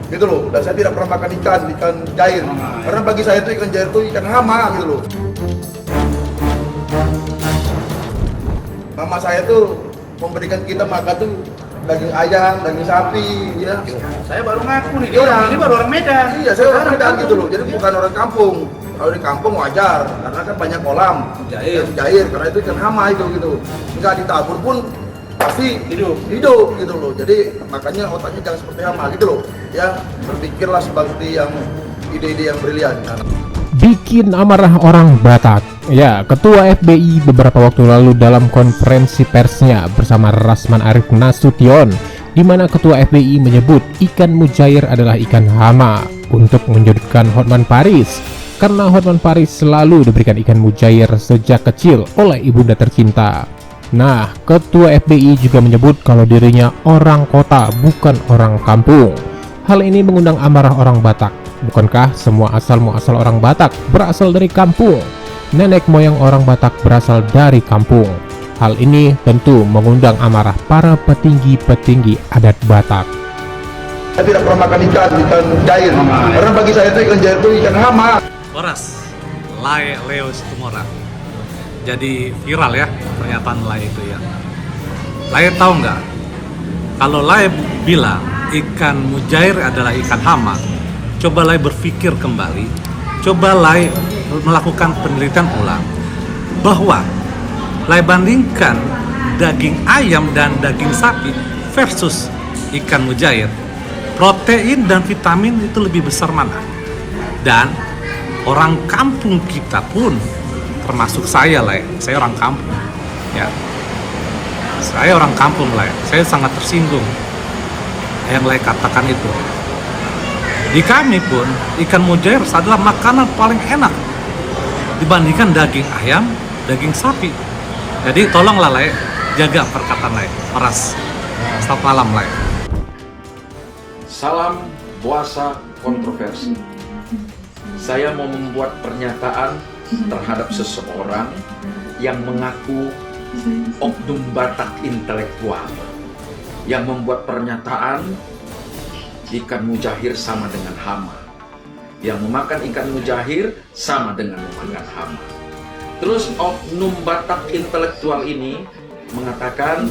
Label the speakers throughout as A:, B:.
A: gitu loh. Dan saya tidak pernah makan ikan jair, karena bagi saya itu ikan jair itu ikan hama gitu loh. Mama saya tuh memberikan kita makan tuh daging ayam, daging sapi, ya.
B: Saya baru ngaku nih, ini baru orang Medan.
A: Iya, saya orang Medan gitu loh. Jadi bukan orang kampung. Kalau di kampung wajar, karena kan banyak kolam jair, karena itu ikan hama itu gitu. Enggak ditabur pun pasti hidup gitu loh. Jadi makanya otaknya jangan seperti hama gitu loh. Ya, berpikirlah seperti yang ide-ide yang brilian.
C: Bikin amarah orang Batak. Ya, Ketua FBI beberapa waktu lalu dalam konferensi persnya bersama Rasman Arief Nasution, di mana Ketua FBI menyebut ikan mujair adalah ikan hama untuk menyudutkan Hotman Paris, karena Hotman Paris selalu diberikan ikan mujair sejak kecil oleh ibunda tercinta. Nah, Ketua FBI juga menyebut kalau dirinya orang kota bukan orang kampung. Hal ini mengundang amarah orang Batak. Bukankah semua asal-muasal orang Batak berasal dari kampung? Nenek moyang orang Batak berasal dari kampung. Hal ini tentu mengundang amarah para petinggi-petinggi adat Batak.
A: Saya tidak pernah makan ikan jair, karena bagi saya itu ikan jair itu ikan hama.
D: Boras, Lae Leo Situmorang. Jadi viral ya pernyataan Lae itu ya. Lae tahu nggak? Kalau Lae bilang ikan mujair adalah ikan hama, coba Lae berpikir kembali, coba Lae melakukan penelitian ulang bahwa Lae bandingkan daging ayam dan daging sapi versus ikan mujair, protein dan vitamin itu lebih besar mana? Dan orang kampung kita pun, termasuk saya Lae, saya orang kampung ya, saya orang kampung Lae, saya sangat tersinggung yang Lae katakan itu. Di kami pun ikan mujair adalah makanan paling enak dibandingkan daging ayam, daging sapi. Jadi tolonglah Lae, jaga perkataan Lae. Paras. Selamat malam Lae.
E: Salam puasa kontroversi. Saya mau membuat pernyataan terhadap seseorang yang mengaku oknum Batak intelektual, yang membuat pernyataan ikan mujair sama dengan hama, yang memakan ikan mujair sama dengan memakan hama. Terus oknum Batak intelektual ini mengatakan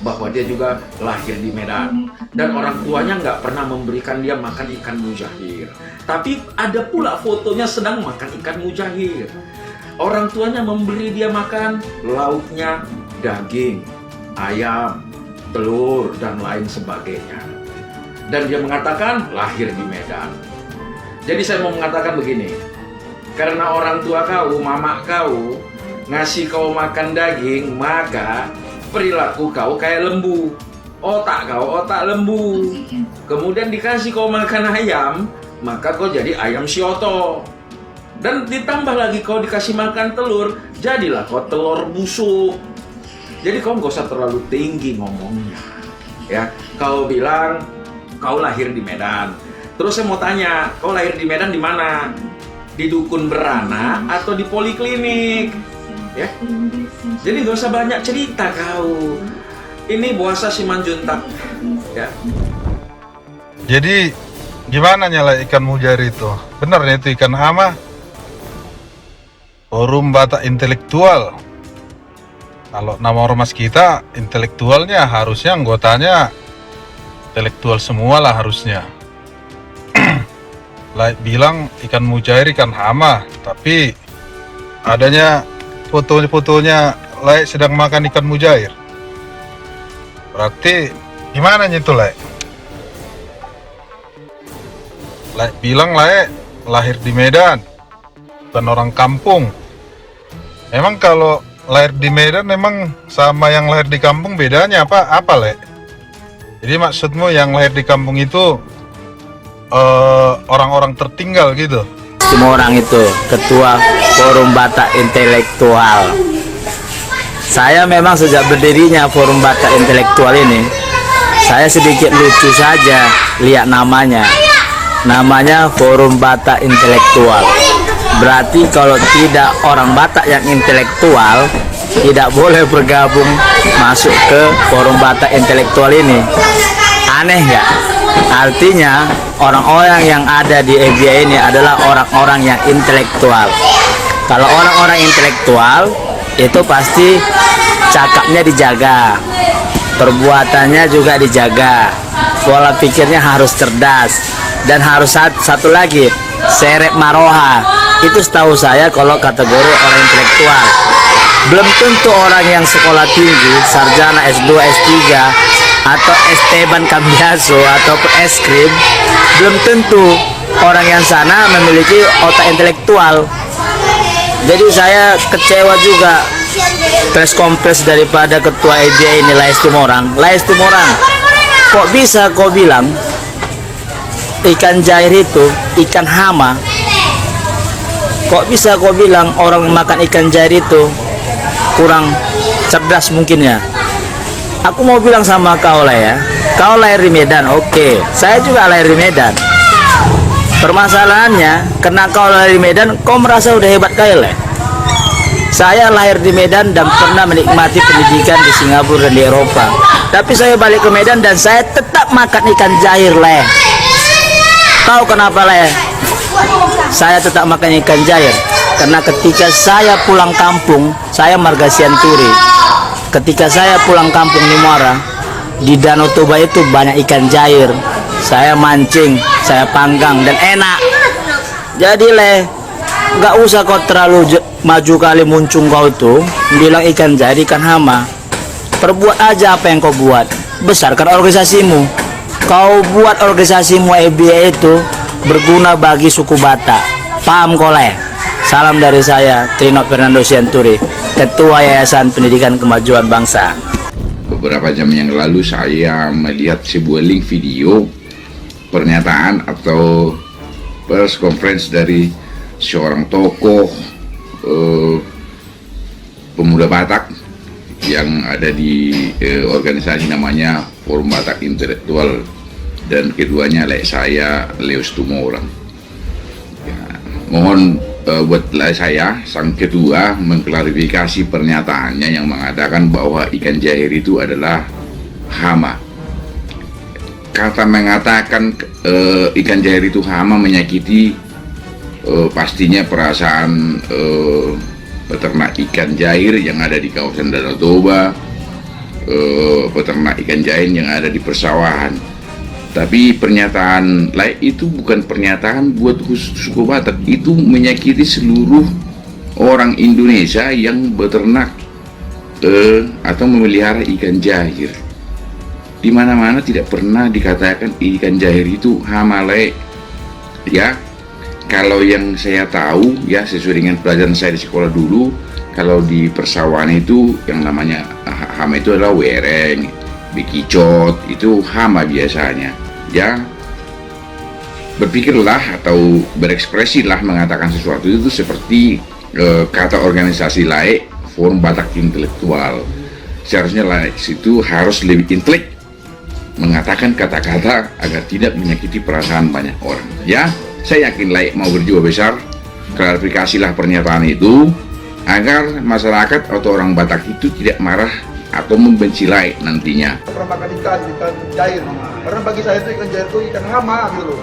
E: bahwa dia juga lahir di Medan dan orang tuanya nggak pernah memberikan dia makan ikan mujair. Tapi ada pula fotonya sedang makan ikan mujair. Orang tuanya memberi dia makan lauknya daging, ayam, telur, dan lain sebagainya. Dan dia mengatakan lahir di Medan. Jadi saya mau mengatakan begini, karena orang tua kau, mama kau ngasih kau makan daging, maka perilaku kau kayak lembu. Otak kau otak lembu. Kemudian dikasih kau makan ayam, maka kau jadi ayam sioto. Dan ditambah lagi kau dikasih makan telur, jadilah kau telur busuk. Jadi kau gak usah terlalu tinggi ngomongnya. Ya, kau bilang kau lahir di Medan. Terus saya mau tanya, kau lahir di Medan di mana? Di dukun beranak atau di poliklinik? Ya. Jadi gak usah banyak cerita kau. Ini Boasa Simanjuntak. Ya.
F: Jadi gimana nyala ikan mujair itu? Benar itu ikan hama? Forum Batak intelektual. Kalau nama ormas kita intelektualnya harusnya anggotanya intelektual semua lah harusnya. Bilang ikan mujair ikan hama, tapi adanya fotonya Lae sedang makan ikan mujair. Berarti gimana itu Lae? Lae bilang Lae lahir di Medan, bukan orang kampung. Emang kalau lahir di Medan memang sama yang lahir di kampung bedanya apa Le? Jadi maksudmu yang lahir di kampung itu orang-orang tertinggal gitu?
G: Semua orang itu ketua Forum Batak Intelektual. Saya memang sejak berdirinya Forum Batak Intelektual ini, saya sedikit lucu saja lihat namanya. Namanya Forum Batak Intelektual. Berarti kalau tidak orang Batak yang intelektual tidak boleh bergabung masuk ke Forum Batak Intelektual ini. Aneh nggak? Artinya orang-orang yang ada di FBI ini adalah orang-orang yang intelektual. Kalau orang-orang intelektual itu pasti cakapnya dijaga, perbuatannya juga dijaga, pola pikirnya harus cerdas, dan harus satu lagi, seret maroha. Itu setahu saya kalau kategori orang intelektual. Belum tentu orang yang sekolah tinggi, sarjana S2, S3 atau Esteban Cambiaso atau Eskrim, belum tentu orang yang sana memiliki otak intelektual. Jadi saya kecewa juga press conference daripada ketua FBI ini, Laies Tumorang. Laies Tumorang, kok bisa kau bilang ikan jair itu ikan hama? Kok bisa kau bilang orang makan ikan jair itu kurang cerdas mungkin ya? Aku mau bilang sama kau lah ya, kau lahir di Medan, oke. Saya juga lahir di Medan. Permasalahannya, karena kau lahir di Medan, kau merasa udah hebat kali lah. Saya lahir di Medan dan pernah menikmati pendidikan di Singapura dan di Eropa. Tapi saya balik ke Medan dan saya tetap makan ikan jair leh. Tahu kenapa leh? Saya tetap makan ikan jair karena ketika saya pulang kampung, saya marga Sianturi. Ketika saya pulang kampung di Muara, di Danau Toba itu banyak ikan jair. Saya mancing, saya panggang dan enak. Jadi leh, nggak usah kau terlalu maju kali muncung kau itu bilang ikan jair ikan hama. Perbuat aja apa yang kau buat. Besarkan organisasimu. Kau buat organisasimu EBA itu berguna bagi suku Batak. Paham kau leh? Salam dari saya, Trino Fernando Sianturi, Ketua Yayasan Pendidikan Kemajuan Bangsa.
H: Beberapa jam yang lalu saya melihat sebuah link video pernyataan atau press conference dari seorang tokoh pemuda Batak yang ada di organisasi namanya Forum Batak Intelektual, dan keduanya saya Laies Tumorang. Ya, mohon buat saya sang ketua mengklarifikasi pernyataannya yang mengatakan bahwa ikan jair itu adalah hama. Kata mengatakan ikan jair itu hama menyakiti pastinya perasaan peternak ikan jair yang ada di kawasan Danau Toba, peternak ikan jair yang ada di persawahan. Tapi pernyataan lain itu bukan pernyataan buat khusus suku Batak, itu menyakiti seluruh orang Indonesia yang beternak atau memelihara ikan jair. Di mana-mana tidak pernah dikatakan ikan jair itu hama leh. Ya, kalau yang saya tahu ya sesuai dengan pelajaran saya di sekolah dulu, kalau di persawahan itu yang namanya hama itu adalah wereng, bekicot, itu hama biasanya. Ya, berpikirlah atau berekspresilah mengatakan sesuatu itu seperti kata organisasi laik Forum Batak Intelektual. Seharusnya laik itu harus lebih intelek mengatakan kata-kata agar tidak menyakiti perasaan banyak orang. Ya, saya yakin laik mau berjiwa besar, klarifikasilah pernyataan itu agar masyarakat atau orang Batak itu tidak marah atau membenci laik nantinya.
A: Pernah makan ikan jair, karena bagi saya itu ikan jair itu ikan hama gitu loh.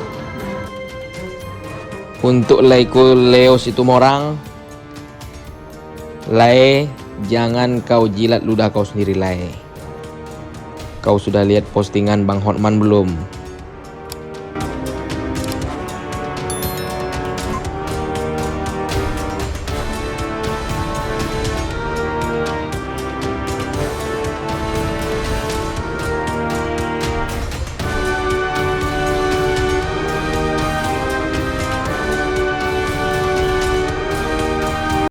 I: Untuk Laiku Laies Tumorang, Lae, jangan kau jilat ludah kau sendiri Lae. Kau sudah lihat postingan Bang Hotman belum?